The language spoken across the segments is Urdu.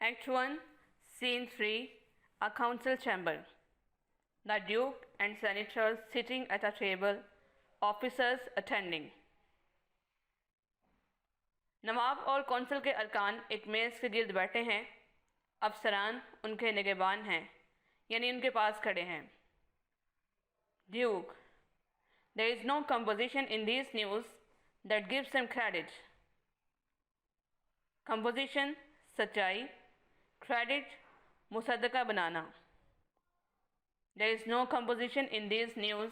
Act 1, Scene 3, a council chamber. The Duke and senators sitting at a table, officers attending. نواب اور کونسل کے ارکان ایک میز کے گرد بیٹھے ہیں. افسران ان کے نگہبان ہیں، یعنی ان کے پاس کھڑے ہیں. Duke: There is no composition in these news that gives them credit. Composition سچائی، credit مصدقہ banana. There is no composition in these news.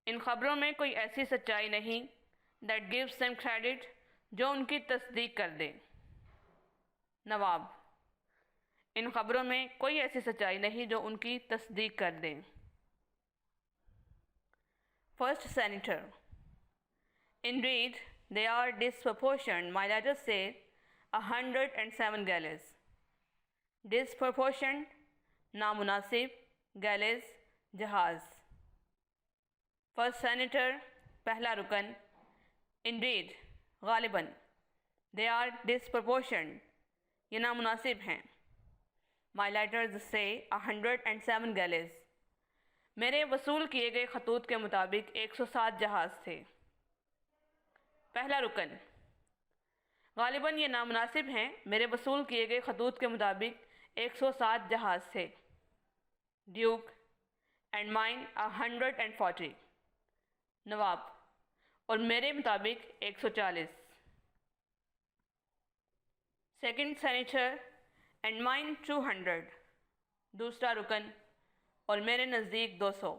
ان خبروں میں کوئی ایسی سچائی نہیں that gives them credit جو ان کی تصدیق کر دے. نواب: ان خبروں میں کوئی ایسی سچائی نہیں جو ان کی تصدیق کر دے. First Senator: Indeed, they are disproportioned. My letters say 107 galleys. Disproportioned نامناسب، گیلیز جہاز. First Senator پہلا رکن. Indeed غالباً. They are disproportioned یہ نامناسب ہیں. My letters say 107 galleys. میرے وصول کیے گئے خطوط کے مطابق 107 جہاز تھے. پہلا رکن. غالباً یہ نامناسب ہیں، میرے وصول کیے گئے خطوط کے مطابق 107 جہاز تھے. Duke: And mine 140. نواب: اور میرے مطابق 140. Second Senator: And mine 200. دوسرا رکن: اور میرے نزدیک 200.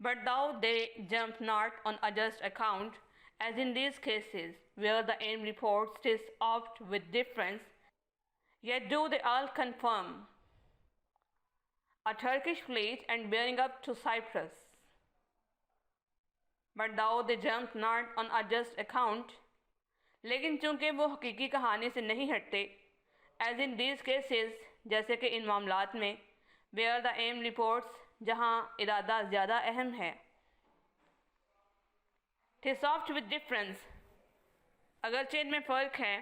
But though they jump not on a just account, as in these cases, where the end reports is oft with difference, yet do they all confirm a Turkish fleet and bearing up to Cyprus. But though they jump not on a just account, لیکن چونکہ وہ حقیقی کہانی سے نہیں ہٹتے, as in these cases جیسے کہ ان معاملات میں, where the aim reports جہاں ارادہ زیادہ اہم ہے, tis oft with difference اگرچہ ان میں فرق ہے,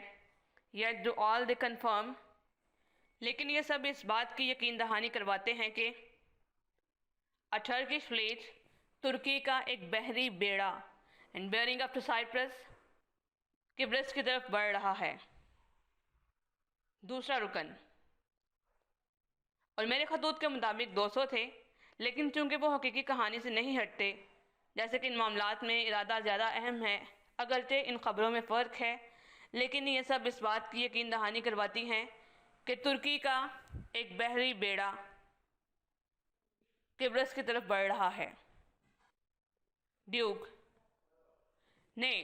yet do all they confirm لیکن یہ سب اس بات کی یقین دہانی کرواتے ہیں کہ a Turkish fleet ترکی کا ایک بحری بیڑا and bearing up to Cyprus قبرس کی طرف بڑھ رہا ہے. دوسرا رکن. اور میرے خطوط کے مطابق 200 تھے، لیکن چونکہ وہ حقیقی کہانی سے نہیں ہٹتے جیسے کہ ان معاملات میں ارادہ زیادہ اہم ہے، اگرچہ ان خبروں میں فرق ہے، لیکن یہ سب اس بات کی یقین دہانی کرواتی ہیں کہ ترکی کا ایک بحری بیڑا قبرس کی طرف بڑھ رہا ہے. Duke: Nay,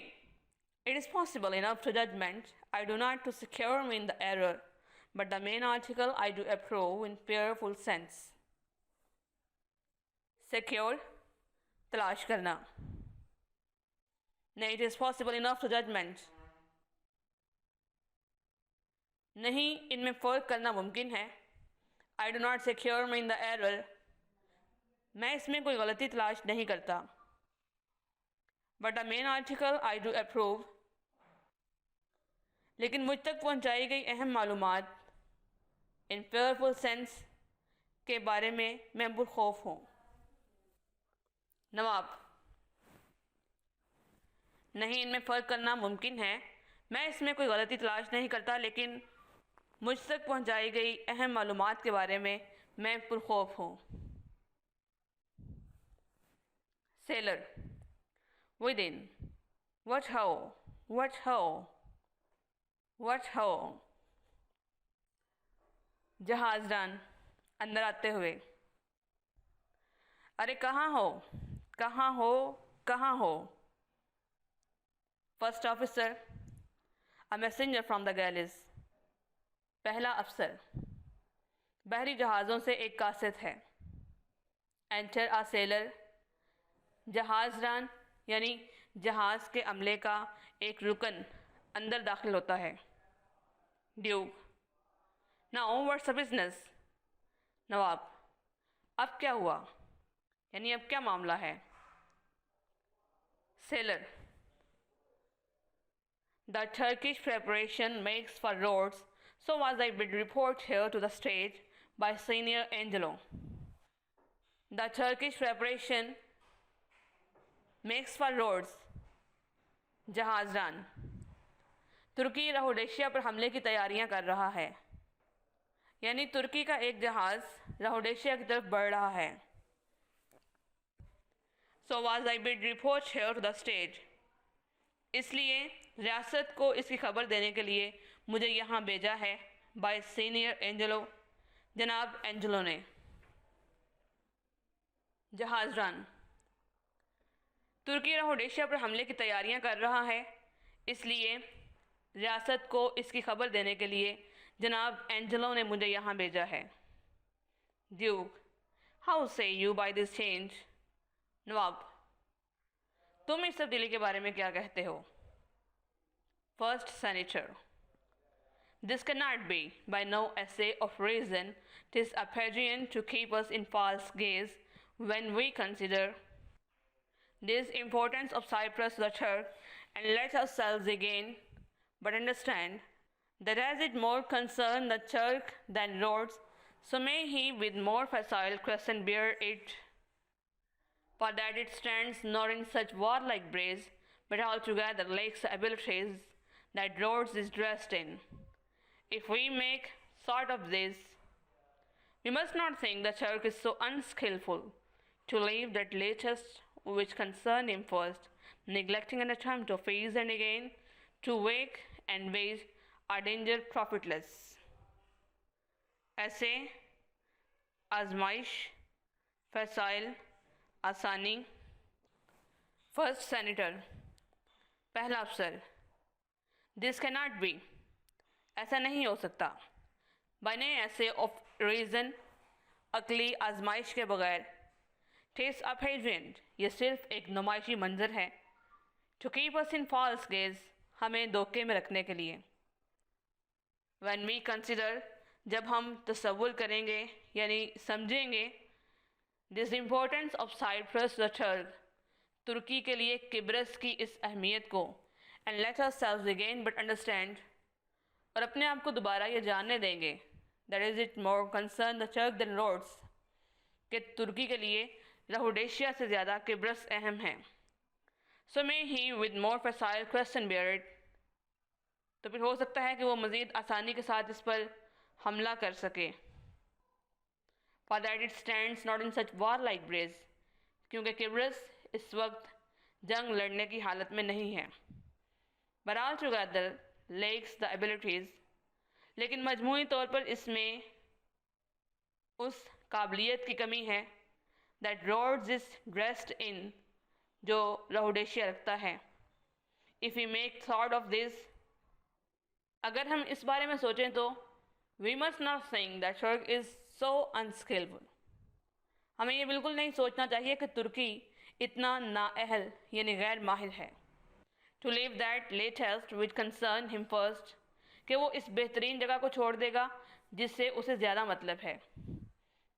it is possible enough to judgment. I do not to secure me in the error, but the main article I do approve in fearful sense. Secure تلاش کرنا. Nay, it is possible enough to judgment. نہیں، ان میں فرق کرنا ممکن ہے. I do not secure me in the error. میں اس میں کوئی غلطی تلاش نہیں کرتا. But the main article I do approve. لیکن مجھ تک پہنچائی گئی اہم معلومات in fearful sense کے بارے میں پرخوف ہوں. نواب: نہیں، ان میں فرق کرنا ممکن ہے. میں اس میں کوئی غلطی تلاش نہیں کرتا، لیکن مجھ تک پہنچائی گئی اہم معلومات کے بارے میں پرخوف ہوں. Sailor: Within. What ho? What ho? What ho? جہاز ران اندر آتے ہوئے: ارے کہاں ہو، کہاں ہو، کہاں ہو. First Officer: A messenger from the galleys. پہلا افسر: بحری جہازوں سے ایک قاصد ہے. Enter a sailor. جہاز ران یعنی جہاز کے عملے کا ایک رکن اندر داخل ہوتا ہے. Duke: Now what's the business? نواب: اب کیا ہوا، یعنی اب کیا معاملہ ہے. Sailor: The Turkish preparation makes for roads, so was a bid report here to the stage by senior Angelo. The Turkish preparation makes for roads. جہازران ترکی رہوڈیشیا پر حملے کی تیاریاں کر رہا ہے، یعنی ترکی کا ایک جہاز رہوڈیشیا کی طرف بڑھ رہا ہے. So was I bid report here to the stage. اس لیے ریاست کو اس کی خبر دینے کے لیے مجھے یہاں بھیجا ہے by senior Angelo، جناب اینجلو نے. جہازران ترکی رہوڈیشیا پر حملے کی تیاریاں کر رہا ہے، اس لیے ریاست کو اس کی خبر دینے کے لیے جناب اینجلو نے مجھے یہاں بھیجا ہے. Duke how say you by this change. نواب تم اس تبدیلی کے بارے میں کیا کہتے ہو؟ First senator This cannot be, by no essay of reason, 'tis Aphagian to keep us in false gaze when we consider this importance of Cyprus to the Turk, and let ourselves again but understand that as it more concern the Turk than Rhodes, so may he with more facile crescent bear it, for that it stands not in such warlike brace, but altogether lacks the abilities that Rhodes is dressed in. If we make sort of this, we must not think the Turk is so unskillful to leave that latest which concerned him first, neglecting an attempt to face and again to wake and wage are danger profitless. Essay آزمائش فیصائل آسانی. فرسٹ سینیٹر پہلا افسر دس cannot be، ایسا نہیں ہو سکتا. بنے ایسے آف ریزن، عقلی آزمائش کے بغیر. ٹیس اپیجنٹ، یہ صرف ایک نمائشی منظر ہے. To keep us in false gaze، ہمیں دھوکے میں رکھنے کے لیے. when we consider، جب ہم تصور کریں گے یعنی سمجھیں گے. this importance of Cyprus the Turk، ترکی کے لیے قبرص کی اس اہمیت کو. and let ourselves again but understand، اور اپنے آپ کو دوبارہ یہ جاننے دیں گے. that is it more concern the Turk than Rhodes، کہ ترکی کے لیے رہوڈیشیا سے زیادہ قبرص اہم ہے. so may he with more facile question bear it، تو پھر ہو سکتا ہے کہ وہ مزید آسانی کے ساتھ اس پر حملہ کر سکے. for that it stands not in such warlike brace، کیونکہ قبرص اس وقت جنگ لڑنے کی حالت میں نہیں ہے. but altogether lacks the abilities، لیکن مجموعی طور پر اس میں اس قابلیت کی کمی ہے. that Rhodes is dressed in، جو رہوڈیشیا رکھتا ہے. if we make thought of this، اگر ہم اس بارے میں سوچیں تو we must not think that Turk is so unskillful، ہمیں یہ بالکل نہیں سوچنا چاہیے کہ ترکی اتنا نااہل یعنی غیر ماہر ہے. to leave that latest which concerned him first، کہ وہ اس بہترین جگہ کو چھوڑ دے گا جس سے اسے زیادہ مطلب ہے.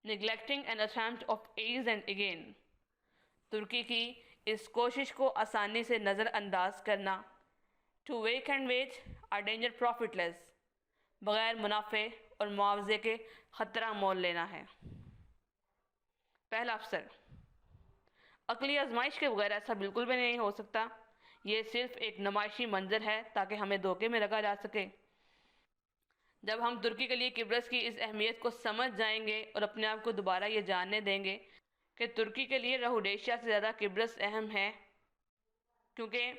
neglecting an attempt of ease and again، ترکی کی اس کوشش کو آسانی سے نظر انداز کرنا. to wake and wage are danger profitless، بغیر منافع اور معاوضے کے خطرہ مول لینا ہے. پہلا افسر عقلی آزمائش کے بغیر ایسا بالکل بھی نہیں ہو سکتا. یہ صرف ایک نمائشی منظر ہے تاکہ ہمیں دھوکے میں رکھا جا سکے. جب ہم ترکی کے لیے قبرص کی اس اہمیت کو سمجھ جائیں گے اور اپنے آپ کو دوبارہ یہ جاننے دیں گے کہ ترکی کے لیے رہوڈیشیا سے زیادہ قبرص اہم ہے، کیونکہ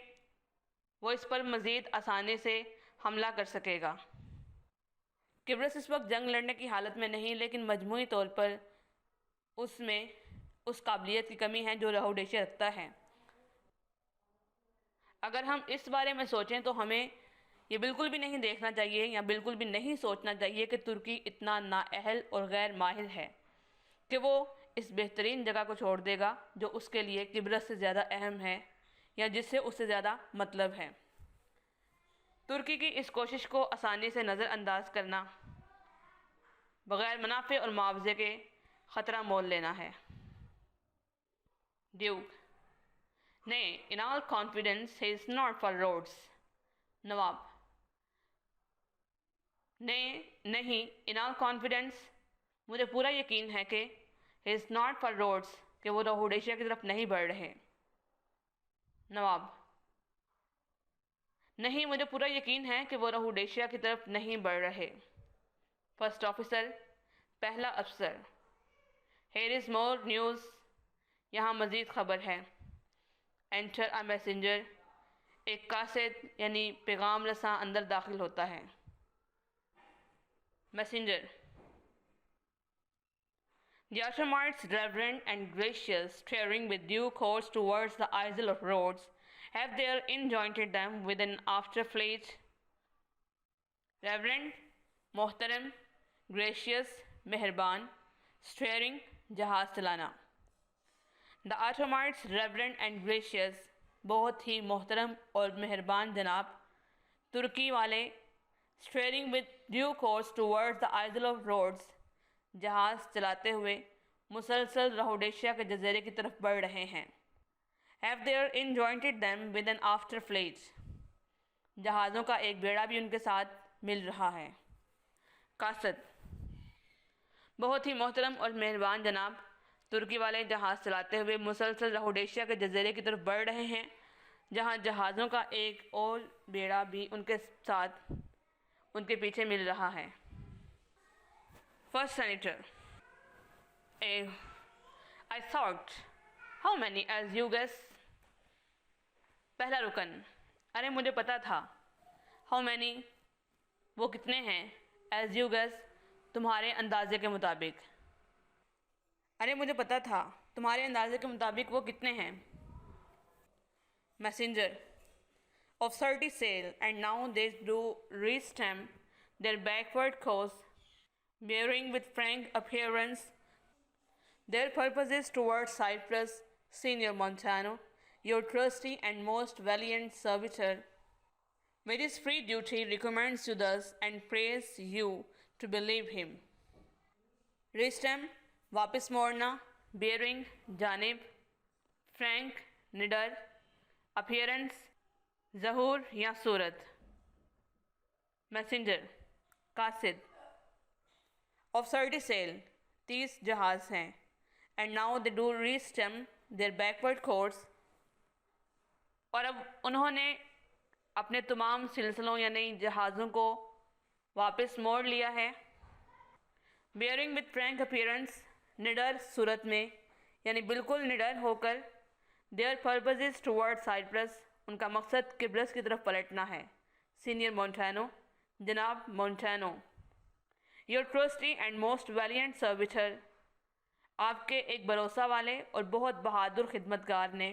وہ اس پر مزید آسانی سے حملہ کر سکے گا. قبرص اس وقت جنگ لڑنے کی حالت میں نہیں، لیکن مجموعی طور پر اس میں اس قابلیت کی کمی ہے جو رہوڈیشیا رکھتا ہے. اگر ہم اس بارے میں سوچیں تو ہمیں یہ بالکل بھی نہیں دیکھنا چاہیے یا بالکل بھی نہیں سوچنا چاہیے کہ ترکی اتنا نااہل اور غیر ماہر ہے کہ وہ اس بہترین جگہ کو چھوڑ دے گا جو اس کے لیے قبرص سے زیادہ اہم ہے یا جس سے اس سے زیادہ مطلب ہے. ترکی کی اس کوشش کو آسانی سے نظر انداز کرنا، بغیر منافع اور معاوضے کے خطرہ مول لینا ہے. Duke Nay, in all confidence, he is not for Rhodes. نواب نہیں in all confidence مجھے پورا یقین ہے کہ he is not for roads کہ وہ روڈیشیا کی طرف نہیں بڑھ رہے. نواب نہیں مجھے پورا یقین ہے کہ وہ روڈیشیا کی طرف نہیں بڑھ رہے. فرسٹ آفیسر پہلا افسر here is more news یہاں مزید خبر ہے. enter a messenger ایک قاصد یعنی پیغام رساں اندر داخل ہوتا ہے. messenger The Ottomans, reverent and gracious, steering with due course towards the Isle of Rhodes, have there enjoined them with an after fleet. Reverend, محترم, gracious, مہربان, steering, جہاز چلانا. The Ottomans, reverent and gracious, بہت ہی محترم اور مہربان جناب, ترکی والے, steering with due course towards the Isle of Rhodes, جہاز چلاتے ہوئے مسلسل روڈیشیا کے جزیرے کی طرف بڑھ رہے ہیں. have there enjoined them with an after fleet جہازوں کا ایک بیڑا بھی ان کے ساتھ مل رہا ہے. قاصد بہت ہی محترم اور مہربان جناب, ترکی والے جہاز چلاتے ہوئے مسلسل روڈیشیا کے جزیرے کی طرف بڑھ رہے ہیں جہاں جہازوں کا ایک اور بیڑا بھی ان کے ساتھ ان کے پیچھے مل رہا ہے. First senator I thought how many as you guess پہلا رکن ارے مجھے پتا تھا. how many وہ کتنے ہیں, as you guess تمہارے اندازے کے مطابق. ارے مجھے پتا تھا تمہارے اندازے کے مطابق وہ کتنے ہیں. messenger of 30 sail and now they do restem their backward course bearing with frank appearance their purposes towards Cyprus, Senior Montano, your trusty and most valiant servitor, with his free duty recommends you thus and prays you to believe him. Restem واپس موڑنا, bearing جانب, frank نڈر, appearance ظہور یا صورت. messenger قاصد of 30 sail 30 جہاز ہیں and now they do restem their backward course اور اب انہوں نے اپنے تمام سلسلوں یعنی جہازوں کو واپس موڑ لیا ہے. bearing with frank appearance نڈر صورت میں یعنی بالکل نڈر ہو کر, their purposes towards Cyprus ان کا مقصد قبرس کی طرف پلٹنا ہے. Senior Montano جناب مونٹانو, your trusty and most valiant servitor آپ کے ایک بھروسہ والے اور بہت بہادر خدمتگار نے,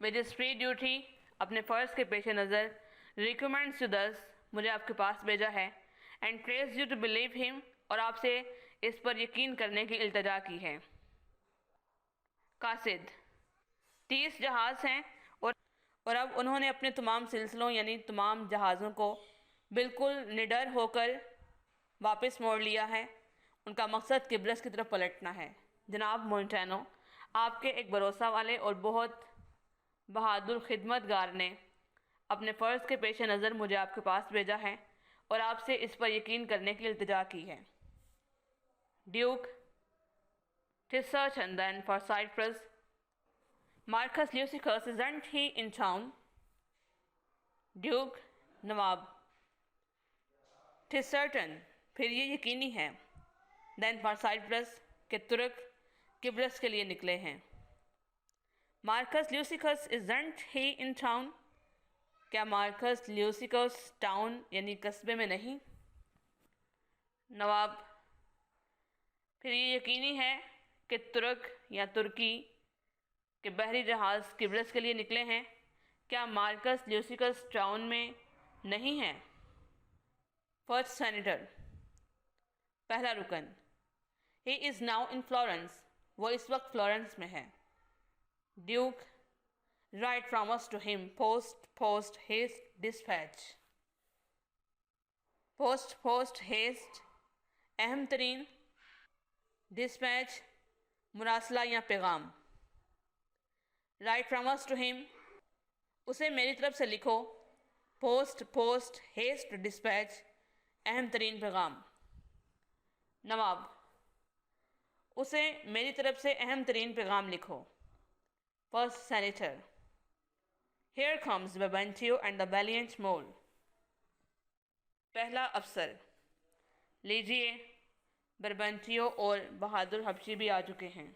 with his free duty اپنے فرض کے پیش نظر, recommends you thus مجھے آپ کے پاس بھیجا ہے, and prays you to believe him اور آپ سے اس پر یقین کرنے کی التجا کی ہے. قاصد 30 جہاز ہیں اور اب انہوں نے اپنے تمام سلسلوں یعنی تمام جہازوں کو بالکل نڈر ہو کر واپس موڑ لیا ہے. ان کا مقصد قبرس کی طرف پلٹنا ہے. جناب مونٹانو آپ کے ایک بھروسہ والے اور بہت بہادر خدمتگار نے اپنے فرض کے پیش نظر مجھے آپ کے پاس بھیجا ہے اور آپ سے اس پر یقین کرنے کی التجا کی ہے. Duke 'tis certain then for Cyprus Marcus Lucius isn't he in town. Duke Nawab 'tis certain پھر یہ یقینی ہے, then for Cyprus کہ ترک قبرس کے لیے نکلے ہیں. Marcus Lucius isn't he in town کیا مارکس لیوسیکوس ٹاؤن یعنی قصبے میں نہیں. نواب پھر یہ یقینی ہے کہ ترک یا ترکی کے بحری جہاز قبرس کے لیے نکلے ہیں, کیا مارکس لیوسیکس ٹاؤن میں نہیں ہیں. فرسٹ سینیٹر پہلا رکن he is now in Florence وہ اس وقت فلورنس میں ہے. Duke write from us to him post haste dispatch. post haste اہم ترین, dispatch مراسلہ یا پیغام. write from us to him اسے میری طرف سے لکھو, پوسٹ پوسٹ ہیسٹ ڈسپیچ اہم ترین پیغام. نواب: اسے میری طرف سے اہم ترین پیغام لکھو. First senator: Here comes Brabantio and the valiant mole. پہلا افسر: لیجئے، بربنٹیو اور بہادر حبشی بھی آ چکے ہیں.